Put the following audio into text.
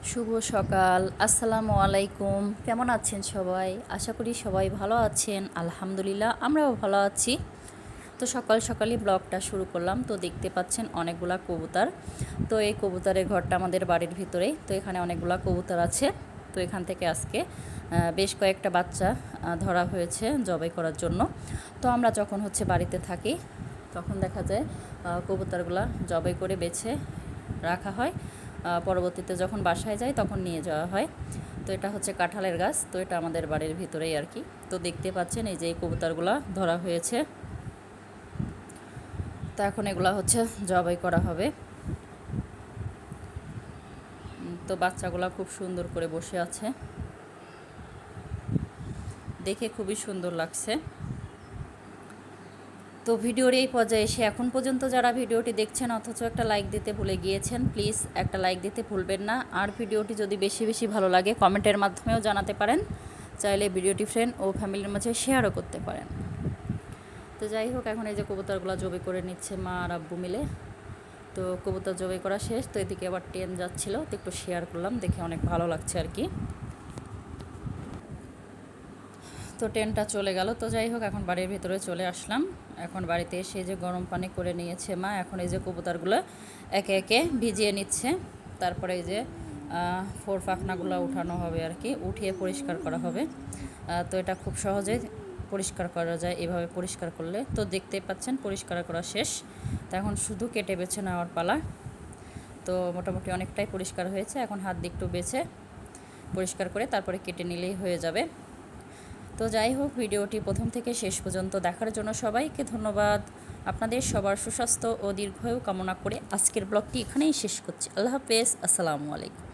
শুভ সকাল, আসসালামু আলাইকুম। কেমন আছেন সবাই? আশা করি সবাই ভালো আছেন। আলহামদুলিল্লাহ আমরাও ভালো আছি। তো সকাল সকালই ব্লগটা শুরু করলাম। তো দেখতে পাচ্ছেন অনেকগুলা কবুতর। তো এই কবুতরের ঘরটা আমাদের বাড়ির ভিতরেই। তো এখানে অনেকগুলা কবুতর আছে। তো এখান থেকে আজকে বেশ কয়েকটা বাচ্চা ধরা হয়েছে জবাই করার জন্য। তো আমরা যখন বাড়িতে থাকি তখন দেখা যায় কবুতরগুলা জবাই করে বেছে রাখা হয়। পরবর্তীতে যখন বাসায় যাই তখন নিয়ে যাওয়া হয়। তো এটা হচ্ছে কাঁঠালের গাছ। তো এটা আমাদের বাড়ির ভিতরেই আর কি। তো দেখতে পাচ্ছেন এই যে এই কবুতরগুলা ধরা হয়েছে। তো এখন এগুলা জবাই করা হবে। তো বাচ্চাগুলা খুব সুন্দর করে বসে আছে, দেখে খুবই সুন্দর লাগছে। তো ভিডিওর এই পর্যায়ে এসে এখন পর্যন্ত যারা ভিডিওটি দেখছেন অথচ একটা লাইক দিতে ভুলে গিয়েছেন, প্লিজ একটা লাইক দিতে ভুলবেন না। আর ভিডিওটি যদি বেশি বেশি ভালো লাগে কমেন্টের মাধ্যমেও জানাতে পারেন। চাইলে ভিডিওটি ফ্রেন্ড ও ফ্যামিলির মাঝে শেয়ারও করতে পারেন। তো যাই হোক, এখন এই যে কবুতরগুলো জবাই করে নিচ্ছে মা আর আব্বু মিলে। তো কবুতর জবাই করা শেষ। তো এদিকে আবার ট্রেন যাচ্ছিলো, তো একটু শেয়ার করলাম, দেখে অনেক ভালো লাগছে আর কি। তো ট্রেনটা চলে গেল। তো যাই হোক, এখন বাড়ির ভিতরে চলে আসলাম। এখন বাড়িতে এসে যে গরম পানি করে নিয়েছে মা। এখন এই যে কবুতরগুলো একে একে ভিজিয়ে নিচ্ছে। তারপরে এই যে ফোর পাখনাগুলো উঠানো হবে আর কি, উঠিয়ে পরিষ্কার করা হবে। তো এটা খুব সহজে পরিষ্কার করা যায় এভাবে পরিষ্কার করলে। তো দেখতেই পাচ্ছেন পরিষ্কার করা শেষ। তো এখন শুধু কেটে বেছে নেওয়ার পালা। তো মোটামুটি অনেকটাই পরিষ্কার হয়েছে। এখন হাত দিয়ে একটু বেছে পরিষ্কার করে তারপরে কেটে নিলেই হয়ে যাবে। তো যাই হোক, ভিডিওটি প্রথম থেকে শেষ পর্যন্ত দেখার জন্য সবাইকে ধন্যবাদ। আপনাদের সবার সুস্বাস্থ্য ও দীর্ঘায়ু কামনা করে আজকের ব্লগটি এখানেই শেষ করছি। আল্লাহ হাফেজ, আসসালামু আলাইকুম।